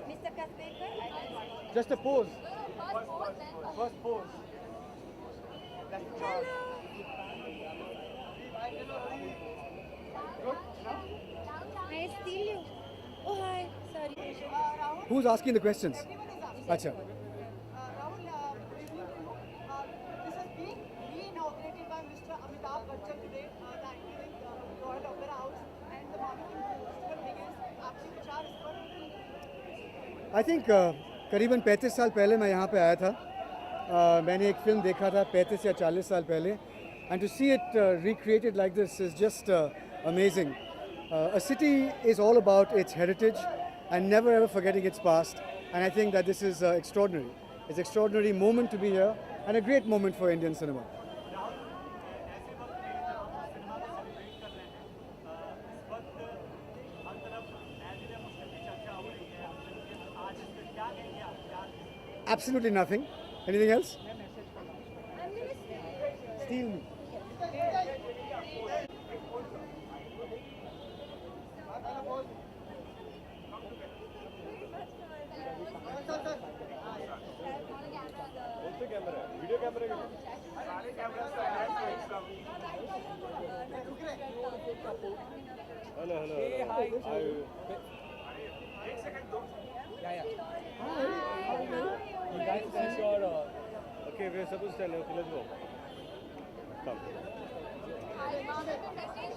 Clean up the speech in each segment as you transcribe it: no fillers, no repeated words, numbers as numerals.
Mr. Kasbekar, I don't. Just a pose. First pose. Hello. I steal you. Oh hi. Sorry. Rahul, Who's asking the questions? everyone is asking. Acha. Rahul, good evening to you. This is being re-inaugurated by Mr. Amitabh Bachchan today, the iconic Royal Opera House, and the marketing festival begins. आपके विचार इस पर? I think करीबन 35 साल पहले मैं यहाँ पे आया था. मैंने एक फिल्म देखा था 35 या 40 साल पहले, and to see it recreated like this is just amazing. A city is all about its heritage and never ever forgetting its past, and I think that this is extraordinary. It's an extraordinary moment to be here and a great moment for Indian cinema. ऐसे वक्त में जब cinema को celebrate कर रहे हैं, इस वक्त हर तरफ नए दिले मुस्लिम की चर्चा हो रही है. आज इस पर क्या कहेंगे आप? क्या Absolutely nothing. Anything else? I'm gonna steal. Steal me. Video कैमरे सारे कैमरा हेलो हेलो एक सेकंड दो You guys finish your okay वे सब कुछ चले ओके लेट्स गो कम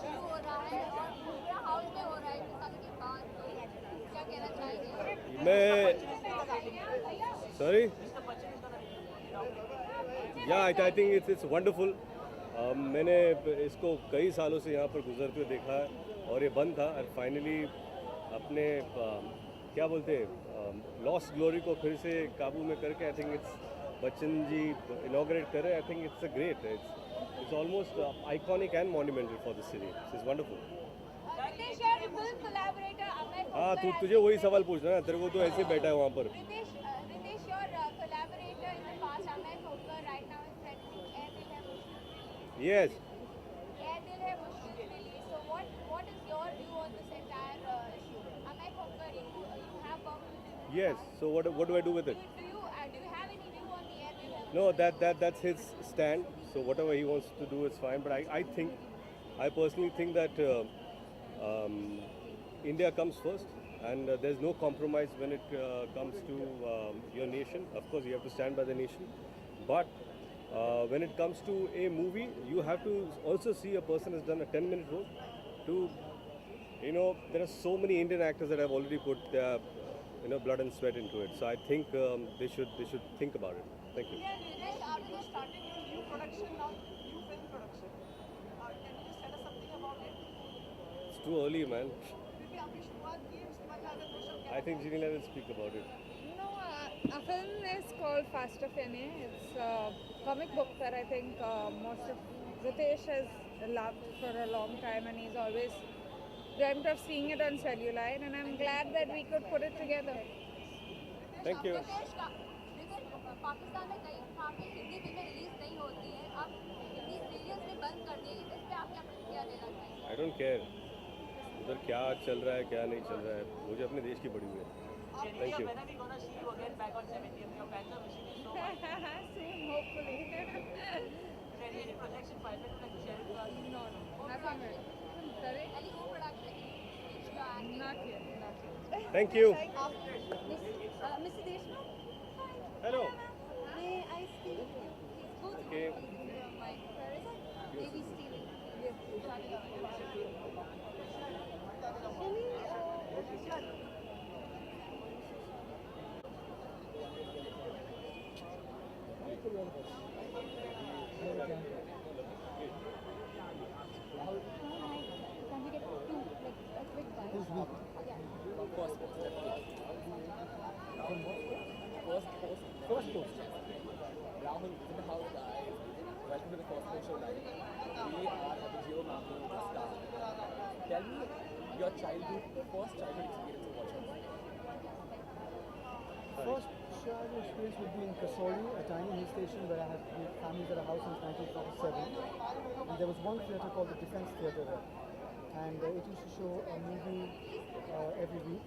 शुरू हो रहा है और पूरा हाउस में हो रहा है इतने सालों के बाद तो क्या कहना चाहेंगे मैं सॉरी या आई थिंक इट्स वंडरफुल. मैंने इसको कई सालों से यहाँ पर गुजरते हुए देखा है और ये बंद था और फाइनली अपने क्या बोलते हैं लॉस्ट ग्लोरी को फिर से काबू में करके I think it's Bachchan ji inaugurate कर रहे हैं. I think it's a great it's almost iconic and monumental for the city. It's wonderful. Ritesh your film collaborator Amey हाँ तुझे वही सवाल पूछना है, तेरे को तो ऐसे बैठा है वहाँ पर. Ritesh your collaborator in the past Amey Khopkar right now is threatening Ae Dil Hai Mushkil yes Ae Dil Hai Mushkil release. So what is your view on this entire issue? Amey Khopkar you have worked with him. yes. So what do I do with it? Do you have any view on the A Dil Hai? No, that's his stand. So whatever he wants to do is fine. But I personally think that India comes first, and there's no compromise when it comes to your nation. Of course, you have to stand by the nation. But when it comes to a movie, you have to also see a person has done a 10-minute role. There are so many Indian actors that have already put their blood and sweat into it. So I think they should think about it. Thank you. Nilesh, after you started your new production now, new film production, can you just tell us something about it? It's too early, man. क्योंकि आपकी शुरुआत की है, उसके बाद ज़्यादा कुछ अब I think Ginila will speak about it. No, our film is called Fast of N.A. It's a comic book that I think most of Ritesh has loved for a long time, and he's always dreamt of seeing it on celluloid, and I'm glad that we could put it together. Thank you. Ritesh Pakistan में कई काफ़ी हिंदी फिल्में release नहीं होती हैं. अब Hindi serials भी बंद कर दिए. इस पे आप क्या प्रतिक्रिया देना चाहेंगे? I don't care. उधर क्या चल रहा है क्या नहीं चल रहा है, मुझे अपने देश की पड़ी हुई है. Thank you. Soon, hopefully. No, nothing. Sorry? Any co-production which you are acting? Not yet, not yet. Thank you. Mr. Deshmukh, Hello. may I steal? Okay. Maybe steal. Can we get two, like a quick one? Who's weak? Yeah. First post. First post. Rahul, in the house, guys. Welcome to the Cosmo Show Live. We are at the Geo Marketing Star. Tell me your first childhood experience of watching. First childhood experience would be in Kasori, a tiny hill station where I have been families at a house since 1947. And there was one theatre called the Defence Theatre there. And it used to show a movie every week.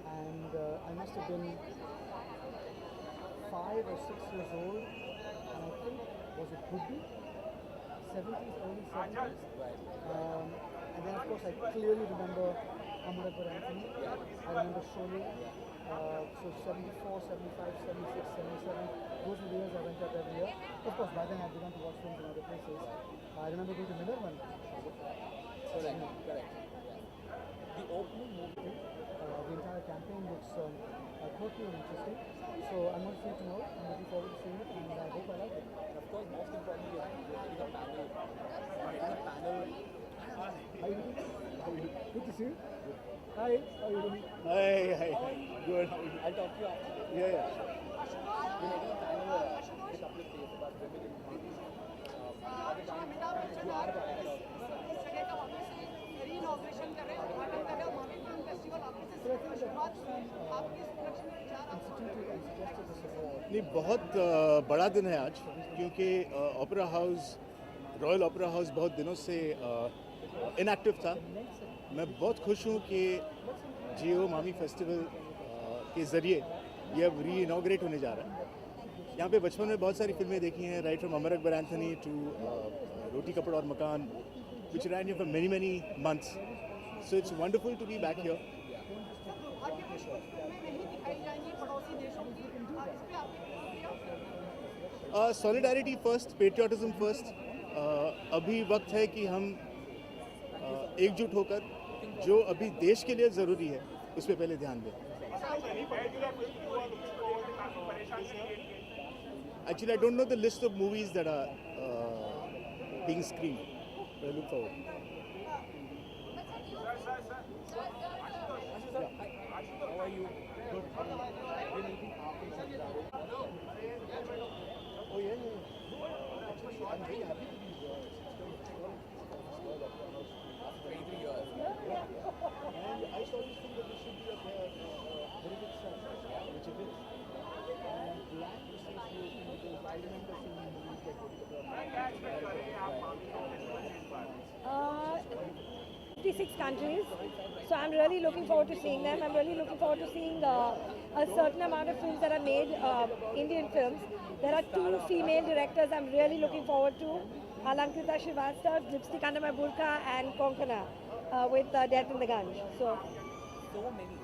and I must have been 5 or 6 years old, and I think was it Guddi, 70s, early 70s. Right. And then of course I clearly remember Amar Akbar Anthony. I remember Sholay. So 74, 75, 76, 77. Those were the years I went up every year. Of course, by then I began to watch films in other places. I remember going to Minervan. Correct. Correct. The opening movie. The entire campaign looks quirky and interesting. So I'm not afraid to know. I'm looking forward to seeing it, and I hope I like it. And of course, most importantly, you're getting a panel. You're getting a panel. How are you doing? Good to see you. Hi, how are you doing? Hi. Good. I'll talk to you after. Yeah. You're getting a panel with a couple of days about women in movies. At the time, you are a part of इस जगह का वापस से रीइनॉग्रेशन कर रहे हैं, उद्घाटन कर रहे हैं, मावी फिल्म फेस्टिवल वापस से शुरुआत आपकी इस प्रोडक्शन में विचार आप नहीं, बहुत बड़ा दिन है आज, क्योंकि opera house, royal opera house बहुत दिनों से इनएक्टिव था। मैं बहुत खुश हूँ कि जियो मामी फेस्टिवल के ज़रिए ये अब री इनाग्रेट होने जा रहा है। यहाँ पे बचपन में बहुत सारी फिल्में देखी हैं, right from Amar Akbar Anthony to Roti Kapda Aur मकान, which ran here for many months. So it's wonderful to be back here. दुर्भाग्यवश कुछ फिल्में नहीं दिखाई जाएंगी पड़ोसी देशों की, इस पे आपकी Solidarity first, patriotism first. अभी वक्त है कि हम एकजुट होकर जो अभी देश के लिए ज़रूरी है उस पर पहले ध्यान दें। Actually, I don't know the list of movies that are being screened, but I look forward. How are you? Good. We're meeting after Sankranti. Oh yeah. Actually, I'm very happy to be here. After 23 years. And I saw this thing that this should be a very big start, which it is. And glad to see you because I remember seeing movies like 56 countries. So I'm really looking forward to seeing them. I'm really looking forward to seeing a certain amount of films that are made, Indian films. There are 2 female directors I'm really looking forward to. Alankrita Srivastava, Lipstick Under My Burqa, and Konkana with Death in the Ganj. So many.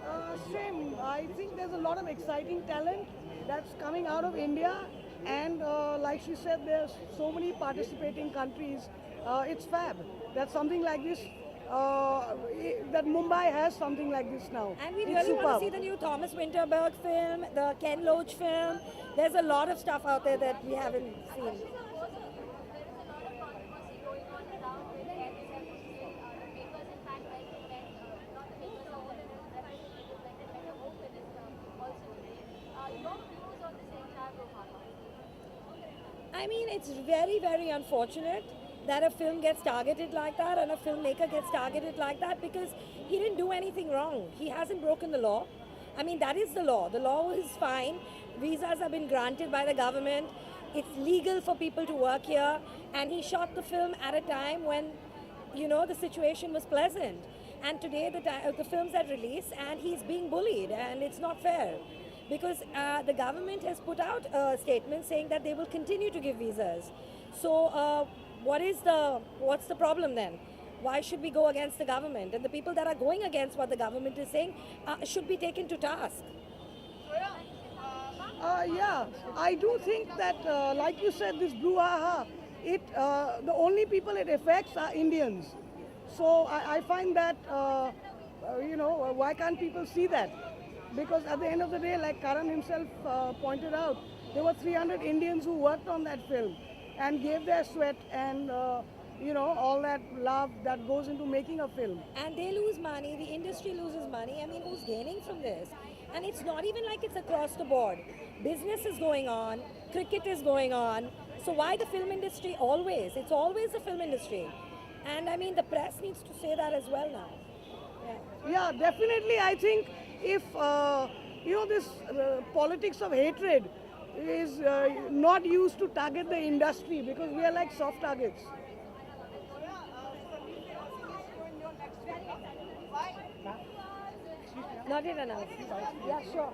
Same. I think there's a lot of exciting talent that's coming out of India, and like she said, there's so many participating countries. It's fab. That's something like this. That Mumbai has something like this now. And we It's really want to superb. see the new Thomas Winterberg film, the Ken Loach film. There's a lot of stuff out there that we haven't seen. There is a lot of controversy going on around with the the papers, in fact, not the papers, all the papers when the Home Minister also today. Your views on this entire brouhaha? I mean, it's very, very unfortunate that a film gets targeted like that and a filmmaker gets targeted like that because he didn't do anything wrong. He hasn't broken the law. I mean, that is the law. The law is fine. Visas have been granted by the government. It's legal for people to work here. And he shot the film at a time when, you know, the situation was pleasant. And today the film's at release and he's being bullied and it's not fair. Because the government has put out a statement saying that they will continue to give visas. So what's the problem then? Why should we go against the government? And the people that are going against what the government is saying should be taken to task. Yeah, I do think that, like you said, this brouhaha, the only people it affects are Indians. So I find that, why can't people see that? Because at the end of the day, like Karan himself pointed out, there were 300 Indians who worked on that film and gave their sweat and, all that love that goes into making a film. And they lose money, the industry loses money. I mean, who's gaining from this? And it's not even like it's across the board. Business is going on, cricket is going on. So why the film industry always? It's always the film industry. And I mean, the press needs to say that as well now. Yeah, definitely. I think if, this politics of hatred is not used to target the industry because we are like soft targets. in your next film. Why? Not in enough. Yeah, sure.